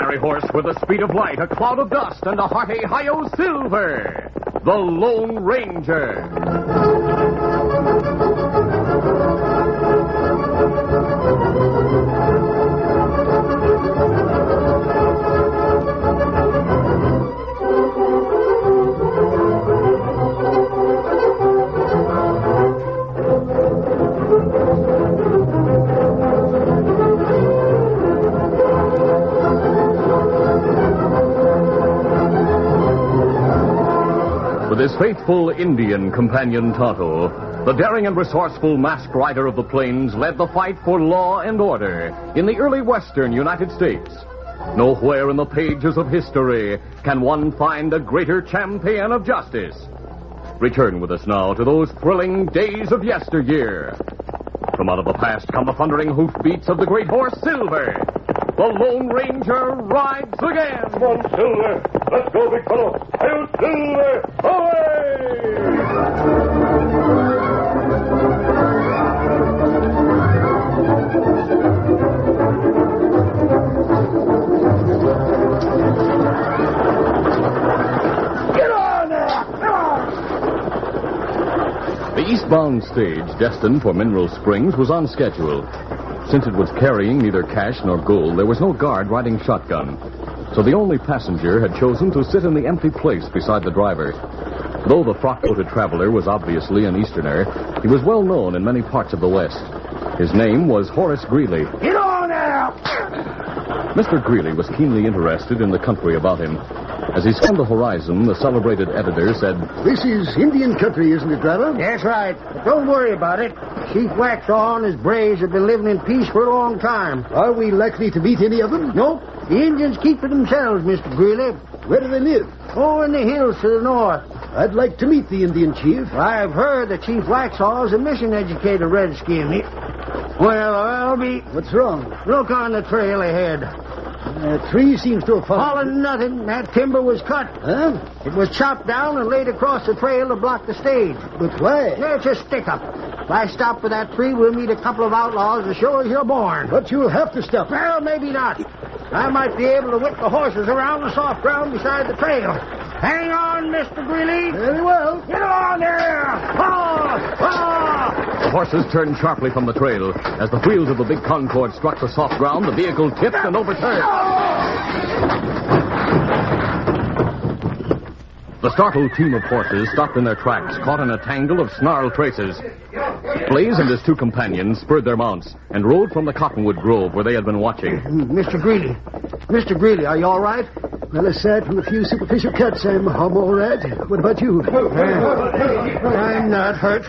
ordinary horse with the speed of light, a cloud of dust, and a hearty hi-yo silver. The Lone Ranger. With his faithful Indian companion Tonto, the daring and resourceful masked rider of the plains led the fight for law and order in the early western United States. Nowhere in the pages of history can one find a greater champion of justice. Return with us now to those thrilling days of yesteryear. From out of the past come the thundering hoofbeats of the great horse Silver. The Lone Ranger rides again. Come on, Silver. Let's go, big fellow. Hail, Silver! Away! Get on there! The eastbound stage, destined for Mineral Springs, was on schedule. Since it was carrying neither cash nor gold, there was no guard riding shotgun. So the only passenger had chosen to sit in the empty place beside the driver. Though the frock-coated traveler was obviously an Easterner, he was well known in many parts of the West. His name was Horace Greeley. Get on there! Mr. Greeley was keenly interested in the country about him. As he scanned the horizon, the celebrated editor said, "This is Indian country, isn't it, driver?" That's right. But don't worry about it. Chief Waxhaw and his braves have been living in peace for a long time. Are we likely to meet any of them? Nope. The Indians keep to themselves, Mr. Greeley. Where do they live? Oh, in the hills to the north. I'd like to meet the Indian chief. I've heard that Chief Waxhaw is a mission-educated redskin. Well, I'll be... What's wrong? Look on the trail ahead. A tree seems to have Fallen nothing. That timber was cut. Huh? It was chopped down and laid across the trail to block the stage. But why? It's a stick-up. If I stop for that tree, we'll meet a couple of outlaws as sure as you're born. But you'll have to stop. Well, maybe not. I might be able to whip the horses around the soft ground beside the trail. Hang on, Mr. Greeley. Very well. Get on there! Ah! Ah! The horses turned sharply from the trail. As the wheels of the big Concord struck the soft ground, the vehicle tipped and overturned. The startled team of horses stopped in their tracks, caught in a tangle of snarled traces. Blaze and his two companions spurred their mounts and rode from the cottonwood grove where they had been watching. Mr. Greeley. Mr. Greeley, are you all right? Well, aside from a few superficial cuts, I'm all right. What about you? I'm not hurt.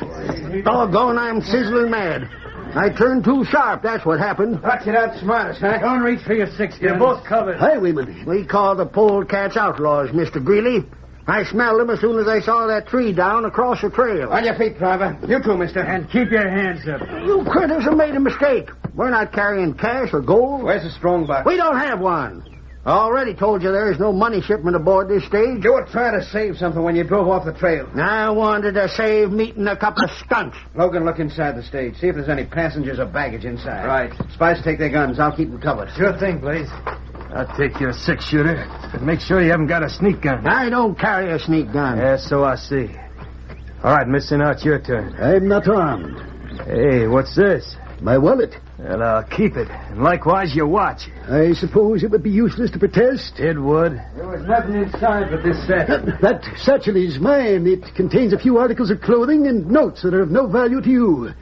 Doggone, I'm sizzling mad. I turned too sharp, that's what happened. Thought you'd outsmart us, huh? Don't reach for your six guns. You're both covered. Highwaymen. We call the polecats outlaws, Mr. Greeley. I smelled them as soon as I saw that tree down across the trail. On your feet, driver. You too, mister. And keep your hands up. You critters have made a mistake. We're not carrying cash or gold. Where's the strong box? We don't have one. I already told you there is no money shipment aboard this stage. You were trying to save something when you drove off the trail. I wanted to save meeting a couple of skunks. Logan, look inside the stage. See if there's any passengers or baggage inside. Right. Spies, take their guns. I'll keep them covered. Sure thing, Blaze. I'll take your six-shooter. But make sure you haven't got a sneak gun. I don't carry a sneak gun. Yeah, so I see. All right, Mister, now it's your turn. I'm not armed. Hey, what's this? My wallet. Well, I'll keep it. And likewise, your watch. I suppose it would be useless to protest. It would. There was nothing inside but this satchel. That satchel is mine. It contains a few articles of clothing and notes that are of no value to you.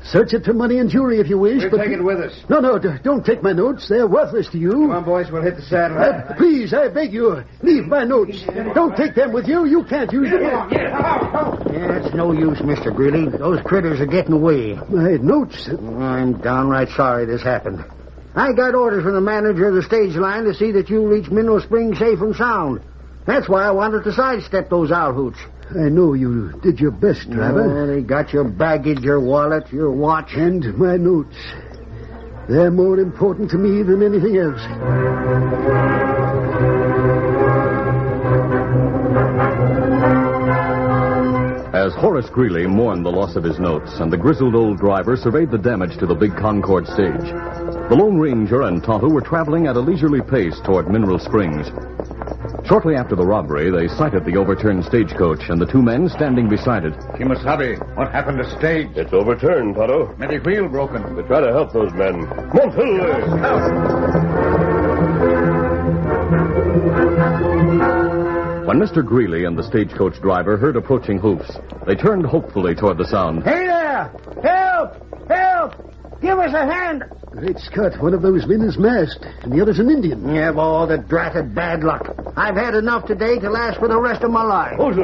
Search it for money and jewelry if you wish. We'll take it with us. No, don't take my notes. They're worthless to you. Come on, boys. We'll hit the saddle. Please, I beg you, leave my notes. Don't take them with you. You can't use them. Yeah, it's no use, Mr. Greeley. Those critters are getting away. My notes? I'm downright sorry this happened. I got orders from the manager of the stage line to see that you reach Mineral Springs safe and sound. That's why I wanted to sidestep those outhoots. I know you did your best, driver. Oh, they got your baggage, your wallet, your watch. And my notes. They're more important to me than anything else. As Horace Greeley mourned the loss of his notes and the grizzled old driver surveyed the damage to the big Concord stage, The Lone Ranger and Tonto were traveling at a leisurely pace toward Mineral Springs. Shortly after the robbery, they sighted the overturned stagecoach and the two men standing beside it. Kimasabi, what happened to stage? It's overturned, Tonto. Maybe wheel broken. We try to help those men. Come on, Silver! When Mr. Greeley and the stagecoach driver heard approaching hoofs, they turned hopefully toward the sound. Hey there! Help! Help! Give us a hand! Great Scott, one of those men is masked, and the other's an Indian. You have all the dratted bad luck. I've had enough today to last for the rest of my life. Was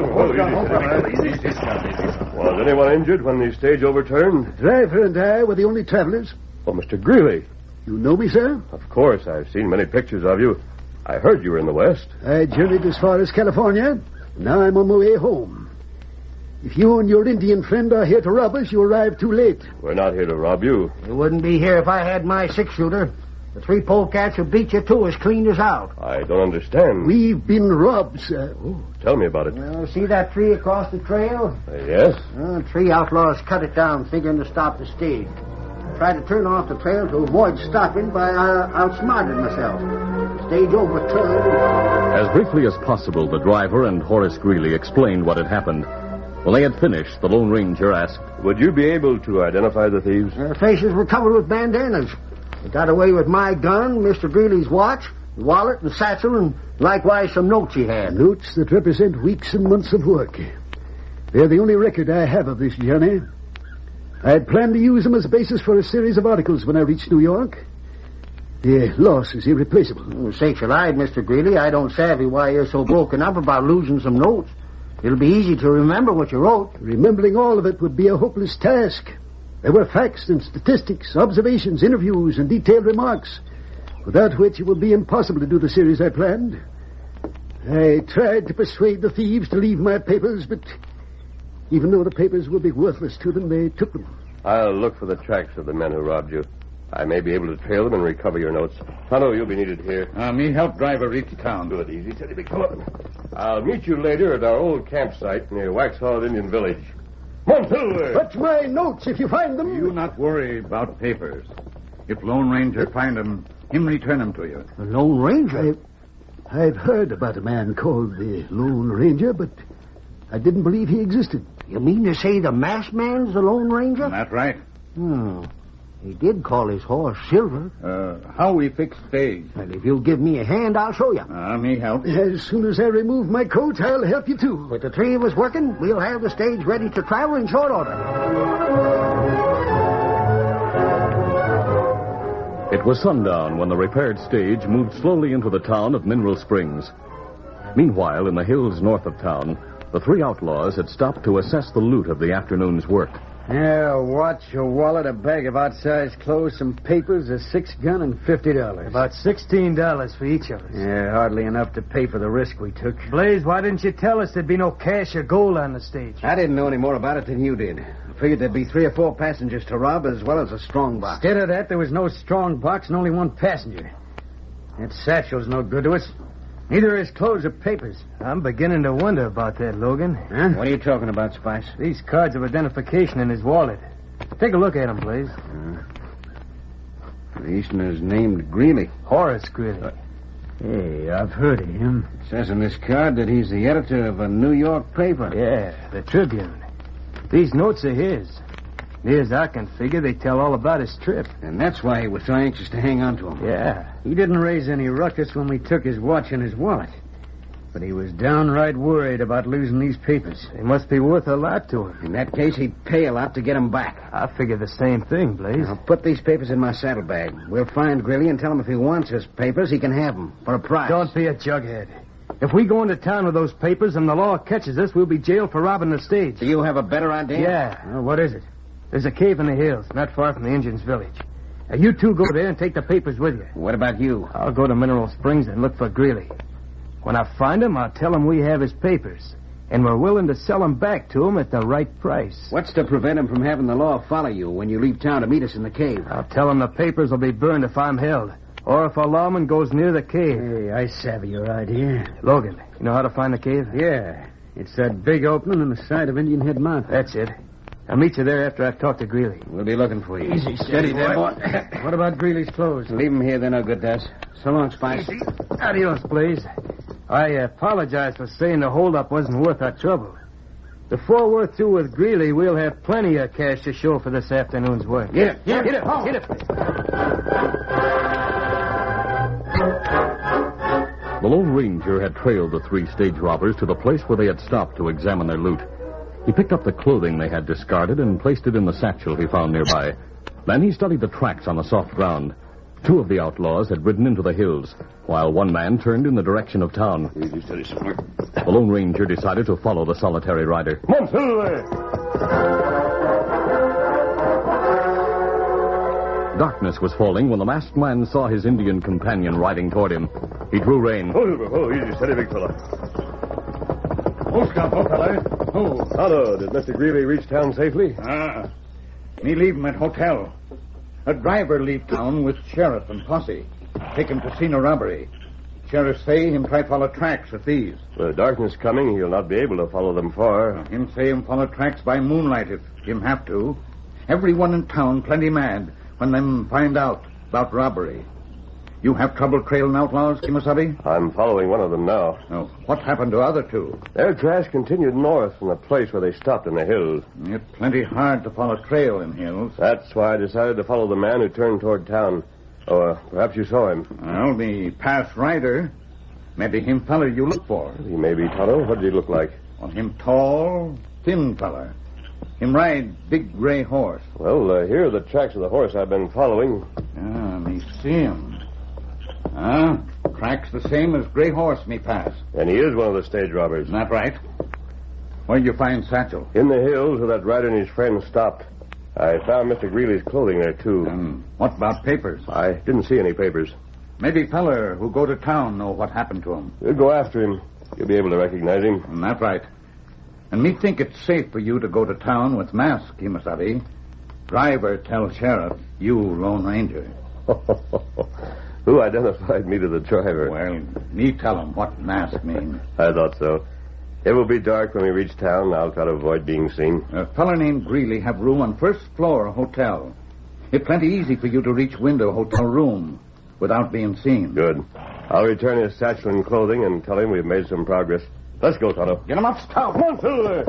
anyone injured when the stage overturned? The driver and I were the only travelers. Oh, Mr. Greeley. You know me, sir? Of course, I've seen many pictures of you. I heard you were in the West. I journeyed as far as California. Now I'm on my way home. If you and your Indian friend are here to rob us, you arrived too late. We're not here to rob you. You wouldn't be here if I had my six-shooter. The three polecats who beat you two as cleaned us out. I don't understand. We've been robbed, sir. Oh, tell me about it. Well, see that tree across the trail? Yes? Three outlaws cut it down, figuring to stop the stage. Tried to turn off the trail to avoid stopping by outsmarting myself. The stage overturned. As briefly as possible, the driver and Horace Greeley explained what had happened. When they had finished, the Lone Ranger asked, Would you be able to identify the thieves? Their faces were covered with bandanas. They got away with my gun, Mr. Greeley's watch, the wallet and satchel, and likewise some notes he had. Notes that represent weeks and months of work. They're the only record I have of this journey. I had planned to use them as a basis for a series of articles when I reached New York. The loss is irreplaceable. Sakes alive, Mr. Greeley, I don't savvy why you're so broken up about losing some notes. It'll be easy to remember what you wrote. Remembering all of it would be a hopeless task. There were facts and statistics, observations, interviews, and detailed remarks, without which it would be impossible to do the series I planned. I tried to persuade the thieves to leave my papers, but even though the papers would be worthless to them, they took them. I'll look for the tracks of the men who robbed you. I may be able to trail them and recover your notes. Tonto, you'll be needed here. Me help driver reach town. Good, easy, steady, big fella. I'll meet you later at our old campsite near Waxhaw Indian Village. Come on, Silver! But my notes, if you find them... You not worry about papers. If Lone Ranger find them, him return them to you. The Lone Ranger? I've heard about a man called the Lone Ranger, but I didn't believe he existed. You mean to say the masked man's the Lone Ranger? That's right. He did call his horse Silver. How we fix stage? Well, if you'll give me a hand, I'll show you. Me help. As soon as I remove my coat, I'll help you, too. With the three of us working, we'll have the stage ready to travel in short order. It was sundown when the repaired stage moved slowly into the town of Mineral Springs. Meanwhile, in the hills north of town, the three outlaws had stopped to assess the loot of the afternoon's work. Yeah, a watch, a wallet, a bag of outsized clothes, some papers, a six-gun, and $50. About $16 for each of us. Yeah, hardly enough to pay for the risk we took. Blaze, why didn't you tell us there'd be no cash or gold on the stage? I didn't know any more about it than you did. I figured there'd be 3 or 4 passengers to rob, as well as a strong box. Instead of that, there was no strong box and only one passenger. That satchel's no good to us. Neither are his clothes or papers. I'm beginning to wonder about that, Logan. Huh? What are you talking about, Spice? These cards of identification in his wallet. Take a look at them, Blaze. The Easterner's named Greeley. Horace Greeley. Hey, I've heard of him. It says in this card that he's the editor of a New York paper. Yeah, the Tribune. These notes are his. Near as I can figure, they tell all about his trip. And that's why he was so anxious to hang on to him. Yeah. He didn't raise any ruckus when we took his watch and his wallet. But he was downright worried about losing these papers. They must be worth a lot to him. In that case, he'd pay a lot to get them back. I figure the same thing, Blaze. I'll put these papers in my saddlebag. We'll find Greeley and tell him if he wants his papers, he can have them for a price. Don't be a jughead. If we go into town with those papers and the law catches us, we'll be jailed for robbing the stage. Do you have a better idea? Yeah. Well, what is it? There's a cave in the hills, not far from the Indians' village. Now, you two go there and take the papers with you. What about you? I'll go to Mineral Springs and look for Greeley. When I find him, I'll tell him we have his papers, and we're willing to sell them back to him at the right price. What's to prevent him from having the law follow you when you leave town to meet us in the cave? I'll tell him the papers will be burned if I'm held, or if a lawman goes near the cave. Hey, I savvy your idea. Logan, you know how to find the cave? Yeah. It's that big opening on the side of Indian Head Mountain. That's it. I'll meet you there after I've talked to Greeley. We'll be looking for you. Easy, steady there, boy. What about Greeley's clothes? Leave them here. They're no good to us. So long, Spice. Easy. Adios, Blaze. I apologize for saying the holdup wasn't worth our trouble. Before we're through with Greeley, we'll have plenty of cash to show for this afternoon's work. Get it. Get it. Get it. The Lone Ranger had trailed the 3 stage robbers to the place where they had stopped to examine their loot. He picked up the clothing they had discarded and placed it in the satchel he found nearby. Then he studied the tracks on the soft ground. 2 of the outlaws had ridden into the hills, while one man turned in the direction of town. Easy, steady, somewhere. The Lone Ranger decided to follow the solitary rider. Come on, Silver! Darkness was falling when the masked man saw his Indian companion riding toward him. He drew rein. Oh, Silver, oh, easy, steady, big fella. Oh, Scout, oh, fella. Oh. Tonto, did Mr. Greeley reach town safely? Ah. Me leave him at hotel. A driver leave town with sheriff and posse. Take him to scene of robbery. Sheriff say him try follow tracks of thieves. With darkness coming, he'll not be able to follow them far. Him say him follow tracks by moonlight if him have to. Everyone in town plenty mad when them find out about robbery. You have trouble trailing outlaws, Kimasabi? I'm following one of them now. No. What happened to other 2? Their tracks continued north from the place where they stopped in the hills. It's plenty hard to follow trail in hills. That's why I decided to follow the man who turned toward town. Oh, perhaps you saw him. Well, the past rider. Maybe him feller you look for. He may be, Tonto. What did he look like? Well, him tall, thin feller. Him ride big gray horse. Well, here are the tracks of the horse I've been following. Me see him. Tracks the same as gray horse me pass. And he is one of the stage robbers. Isn't that right? Where'd you find Satchel? In the hills where that rider and his friend stopped. I found Mr. Greeley's clothing there, too. What about papers? I didn't see any papers. Maybe feller who go to town know what happened to him. We'll go after him. You'll be able to recognize him. Isn't that right? And me think it's safe for you to go to town with mask, Kimasabi. Driver tell sheriff you Lone Ranger. Who identified me to the driver? Well, me tell him what mask means. I thought so. It will be dark when we reach town. I'll try to avoid being seen. A fella named Greeley have room on first floor hotel. It's plenty easy for you to reach window hotel room without being seen. Good. I'll return his satchel and clothing and tell him we've made some progress. Let's go, Tonto. Get him up, stout. Come on, Silver.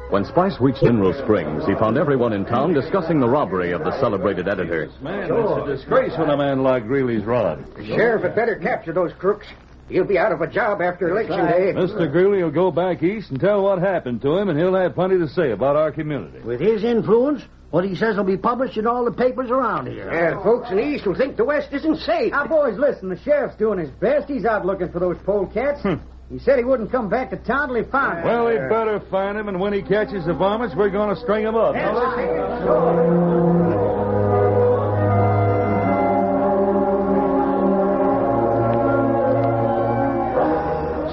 When Spice reached Mineral Springs, he found everyone in town discussing the robbery of the celebrated editor. Man, it's a disgrace when a man like Greeley's robbed. The sheriff had better capture those crooks. He'll be out of a job after election day. Mr. Greeley will go back east and tell what happened to him, and he'll have plenty to say about our community. With his influence, what he says will be published in all the papers around here. And folks in the east will think the west isn't safe. Now, boys, listen. The sheriff's doing his best. He's out looking for those polecats. He said he wouldn't come back to town till he found him. Well, he'd better find him, and when he catches the varmints, we're going to string him up.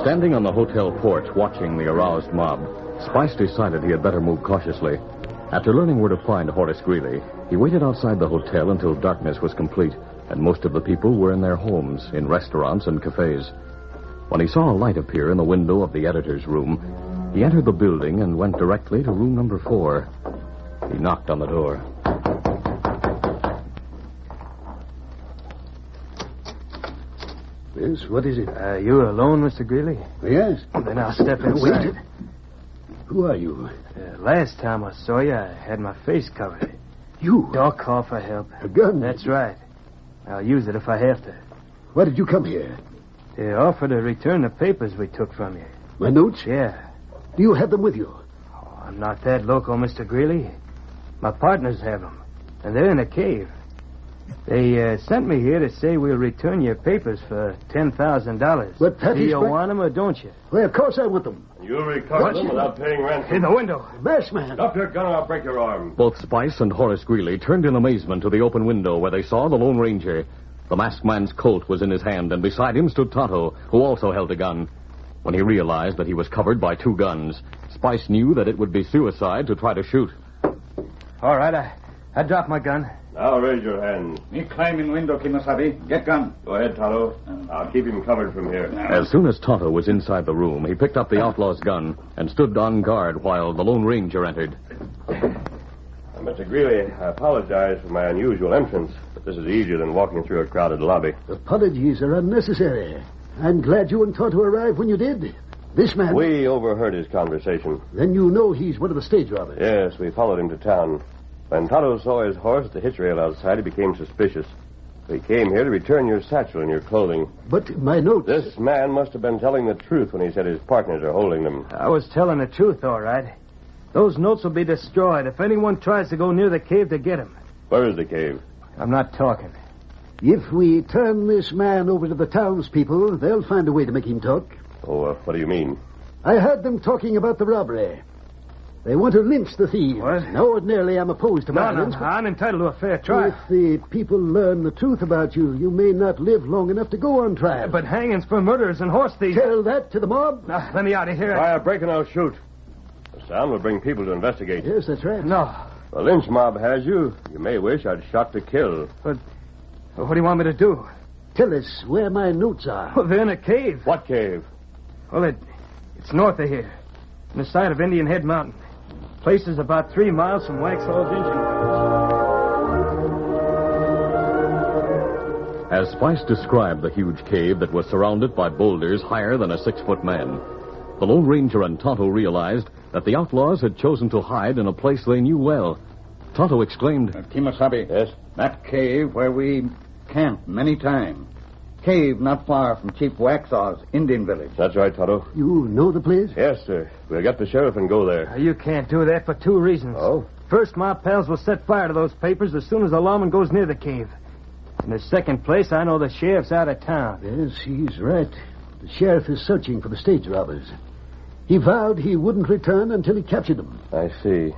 Standing on the hotel porch watching the aroused mob, Spice decided he had better move cautiously. After learning where to find Horace Greeley, he waited outside the hotel until darkness was complete, and most of the people were in their homes, in restaurants and cafes. When he saw a light appear in the window of the editor's room, he entered the building and went directly to room number 4. He knocked on the door. Yes, what is it? You alone, Mr. Greeley? Yes. Then I'll step inside. Wait. Who are you? Last time I saw you, I had my face covered. You? Don't call for help. A gun? That's right. I'll use it if I have to. Why did you come here? They offered to return the papers we took from you. My notes? Yeah. Do you have them with you? Oh, I'm not that local, Mr. Greeley. My partners have them, and they're in a cave. They sent me here to say we'll return your papers for $10,000. But that Do is you what- want them or don't you? Well, of course I want them. You'll recover them without paying ransom. In the window. Masked man. Drop your gun or I'll break your arm. Both Spice and Horace Greeley turned in amazement to the open window where they saw the Lone Ranger. The masked man's Colt was in his hand, and beside him stood Tonto, who also held a gun. When he realized that he was covered by 2 guns, Spice knew that it would be suicide to try to shoot. All right, I dropped my gun. Now raise your hands. Me climb in window, Kimasabi. Get gun. Go ahead, Tonto. I'll keep him covered from here. As soon as Tonto was inside the room, he picked up the outlaw's gun and stood on guard while the Lone Ranger entered. Mr. Greeley, I apologize for my unusual entrance, but this is easier than walking through a crowded lobby. Apologies are unnecessary. I'm glad you and Tonto arrived when you did. This man... We overheard his conversation. Then you know he's one of the stage robbers. Yes, we followed him to town. When Tonto saw his horse at the hitch rail outside, he became suspicious. We came here to return your satchel and your clothing. But my notes... This man must have been telling the truth when he said his partners are holding them. I was telling the truth, all right. Those notes will be destroyed if anyone tries to go near the cave to get them. Where is the cave? I'm not talking. If we turn this man over to the townspeople, they'll find a way to make him talk. Oh, what do you mean? I heard them talking about the robbery. They want to lynch the thieves. What? Now, ordinarily, I'm opposed to violence. No, I'm entitled to a fair trial. If the people learn the truth about you, you may not live long enough to go on trial. But hangings for murderers and horse thieves... Tell that to the mob? Now, let me out of here. Try a break and I'll shoot. The sound will bring people to investigate. Yes, that's right. No. The lynch mob has you. You may wish I'd shot to kill. But what do you want me to do? Tell us where my notes are. Well, they're in a cave. What cave? Well, it's north of here, on the side of Indian Head Mountain. Place is about 3 miles from Waxhaw's engine. As Spice described the huge cave that was surrounded by boulders higher than a 6-foot man, the Lone Ranger and Tonto realized that the outlaws had chosen to hide in a place they knew well. Tonto exclaimed, Kimasabi. Yes? That cave where we camped many times. Cave not far from Chief Waxhaw's Indian village. That's right, Tonto. You know the place? Yes, sir. We'll get the sheriff and go there. You can't do that for 2 reasons. Oh? First, my pals will set fire to those papers as soon as the lawman goes near the cave. In the second place, I know the sheriff's out of town. Yes, he's right. The sheriff is searching for the stage robbers. He vowed he wouldn't return until he captured them. I see.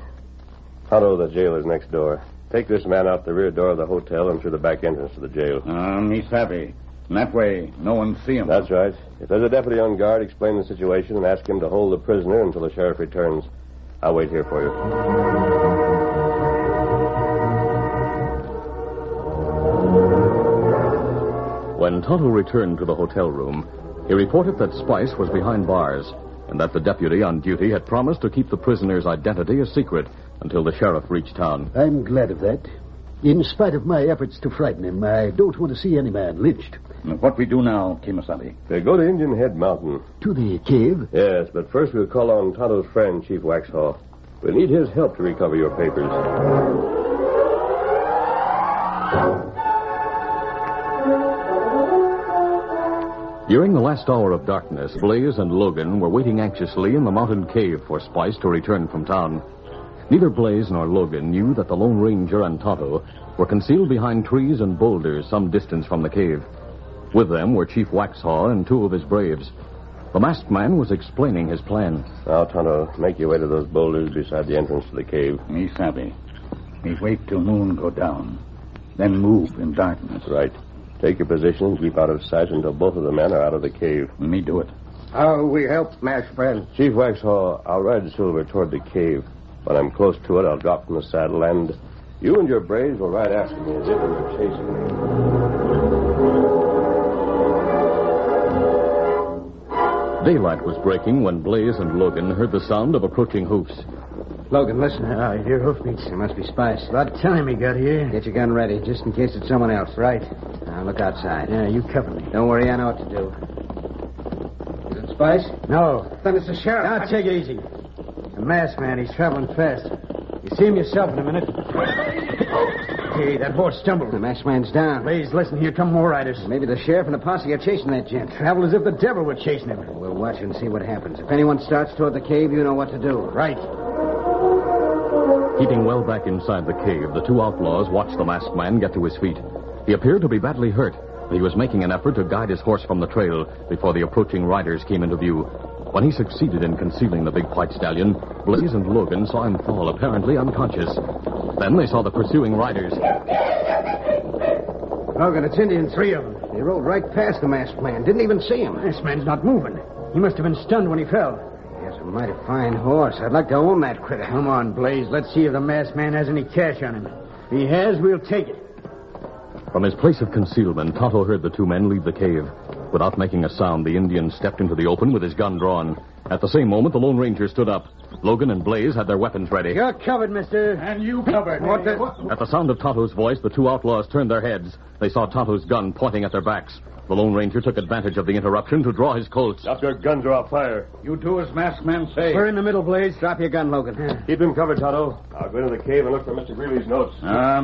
Tonto, the jail is next door. Take this man out the rear door of the hotel and through the back entrance to the jail. Me savvy. And that way, no one see him. That's right. If there's a deputy on guard, explain the situation and ask him to hold the prisoner until the sheriff returns. I'll wait here for you. When Tonto returned to the hotel room, he reported that Spice was behind bars and that the deputy on duty had promised to keep the prisoner's identity a secret until the sheriff reached town. I'm glad of that. In spite of my efforts to frighten him, I don't want to see any man lynched. What we do now, Kimasabi? We'll go to Indian Head Mountain. To the cave? Yes, but first we'll call on Tonto's friend, Chief Waxhaw. We'll need his help to recover your papers. During the last hour of darkness, Blaze and Logan were waiting anxiously in the mountain cave for Spice to return from town. Neither Blaze nor Logan knew that the Lone Ranger and Tonto were concealed behind trees and boulders some distance from the cave. With them were Chief Waxhaw and 2 of his braves. The masked man was explaining his plan. Now, Tonto, make your way to those boulders beside the entrance to the cave. Me savvy. Me wait till moon go down. Then move in darkness. Right. Take your position and keep out of sight until both of the men are out of the cave. Me do it. How we help, masked friend? Chief Waxhaw, I'll ride Silver toward the cave. When I'm close to it, I'll drop from the saddle, and you and your braves will ride after me as if you were chasing me. Daylight was breaking when Blaze and Logan heard the sound of approaching hoofs. Logan, listen. I hear hoofbeats. It must be Spice. About time he got here. Get your gun ready, just in case it's someone else. Right. Now, look outside. Yeah, you cover me. Don't worry, I know what to do. Is it Spice? No. Then it's the sheriff. Now, take it easy. The masked man, he's traveling fast. You see him yourself in a minute. Hey, that horse stumbled. The masked man's down. Blaze, listen, here come more riders. Maybe the sheriff and the posse are chasing that gent. Travel as if the devil were chasing him. We'll watch and see what happens. If anyone starts toward the cave, you know what to do. Right. Keeping well back inside the cave, the 2 outlaws watched the masked man get to his feet. He appeared to be badly hurt, but he was making an effort to guide his horse from the trail before the approaching riders came into view. When he succeeded in concealing the big white stallion, Blaze and Logan saw him fall, apparently unconscious. Then they saw the pursuing riders. Logan, it's Indian, 3 of them. They rode right past the masked man. Didn't even see him. This man's not moving. He must have been stunned when he fell. He has a mighty fine horse. I'd like to own that critter. Come on, Blaze. Let's see if the masked man has any cash on him. If he has, we'll take it. From his place of concealment, Tonto heard the two men leave the cave. Without making a sound, the Indian stepped into the open with his gun drawn. At the same moment, the Lone Ranger stood up. Logan and Blaze had their weapons ready. You're covered, mister. And you covered. What the... At the sound of Tonto's voice, the two outlaws turned their heads. They saw Tonto's gun pointing at their backs. The Lone Ranger took advantage of the interruption to draw his Colts. Drop your guns or I'll fire. You do as masked men say. We're in the middle, Blaze. Drop your gun, Logan. Keep him covered, Tonto. I'll go into the cave and look for Mr. Greeley's notes.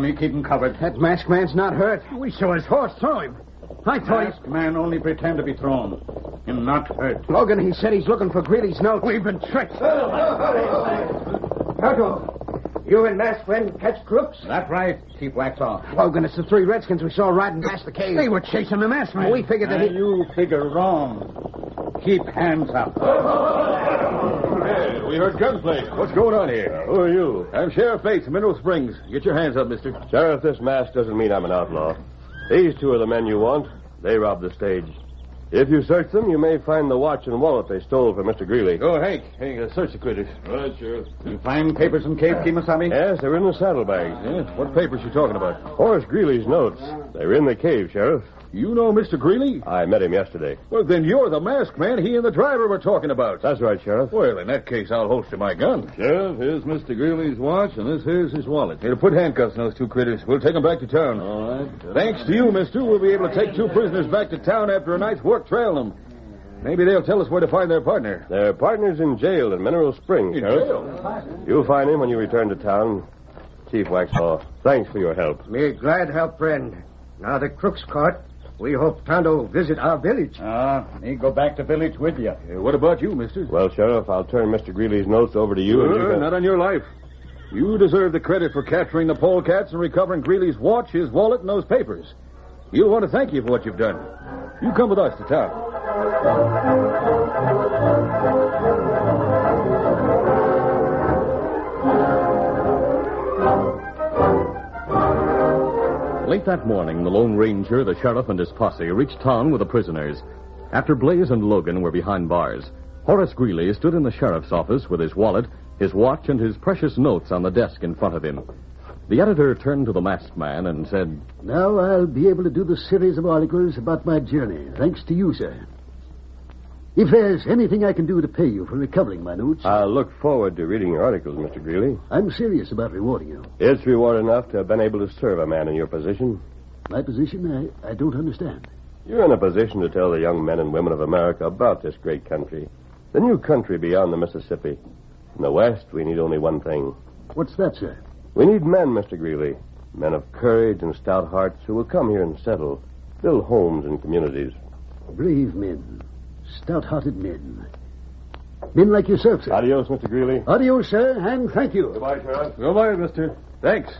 Me keep him covered. That masked man's not hurt. We saw his horse throw him. I thought Masked man only pretend to be thrown. Him not hurt. Logan, he said he's looking for Greeley's notes. We've been tricked. Tonto, you and masked men catch crooks? That's right. Keep wax off. Logan, it's the three redskins we saw riding past the cave. They were chasing the masked man. We figured that he... You figure wrong. Keep hands up. Hey, we heard gunplay. What's going on here? Who are you? I'm Sheriff Bates of Mineral Springs. Get your hands up, mister. Sheriff, this mask doesn't mean I'm an outlaw. These two are the men you want. They robbed the stage. If you search them, you may find the watch and wallet they stole from Mr. Greeley. Oh, Hank, search the critters. Right, Sheriff. You find papers in cave, Kimasabi? Yes, they were in the saddlebags. Yeah? What papers you talking about? Horace Greeley's notes. They were in the cave, Sheriff. You know Mr. Greeley? I met him yesterday. Well, then you're the masked man he and the driver were talking about. That's right, Sheriff. Well, in that case, I'll holster my gun. Sheriff, here's Mr. Greeley's watch, and this here's his wallet. Here, put handcuffs on those two critters. We'll take them back to town. All right. Thanks to you, mister, we'll be able to take two prisoners back to town after a night's work trailing them. Maybe they'll tell us where to find their partner. Their partner's in jail in Mineral Springs, Sheriff. Jail? You'll find him when you return to town. Chief Waxhaw, thanks for your help. We're glad to help, friend. Now the crook's caught. We hope Tonto will visit our village. Me go back to village with you. What about you, mister? Well, Sheriff, I'll turn Mr. Greeley's notes over to you. And you can... Not on your life. You deserve the credit for capturing the polecats and recovering Greeley's watch, his wallet, and those papers. You'll want to thank you for what you've done. You come with us to town. Late that morning, the Lone Ranger, the sheriff, and his posse reached town with the prisoners. After Blaze and Logan were behind bars, Horace Greeley stood in the sheriff's office with his wallet, his watch, and his precious notes on the desk in front of him. The editor turned to the masked man and said, Now I'll be able to do the series of articles about my journey, thanks to you, sir. If there's anything I can do to pay you for recovering my notes... I'll look forward to reading your articles, Mr. Greeley. I'm serious about rewarding you. It's reward enough to have been able to serve a man in your position. My position? I don't understand. You're in a position to tell the young men and women of America about this great country. The new country beyond the Mississippi. In the West, we need only one thing. What's that, sir? We need men, Mr. Greeley. Men of courage and stout hearts who will come here and settle. Build homes and communities. Brave men. Stout-hearted men. Men like yourself, sir. Adios, Mr. Greeley. Adios, sir, and thank you. Goodbye, Sheriff. Goodbye, mister. Thanks.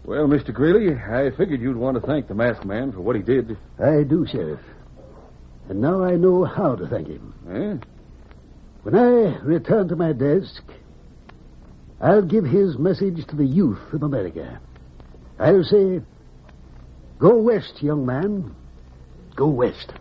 Well, Mr. Greeley, I figured you'd want to thank the masked man for what he did. I do, Sheriff. And now I know how to thank him. Eh? When I return to my desk, I'll give his message to the youth of America. I'll say, go west, young man. Go west.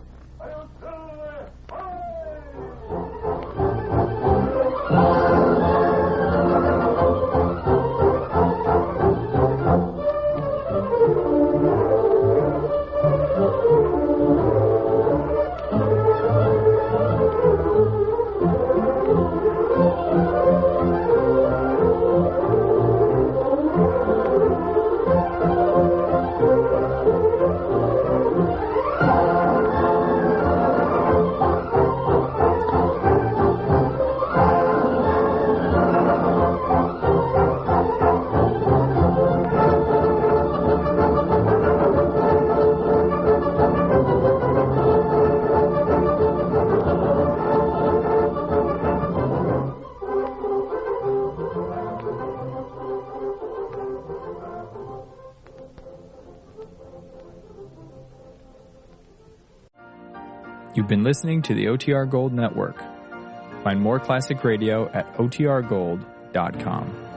You've been listening to the OTR Gold Network. Find more classic radio at otrgold.com.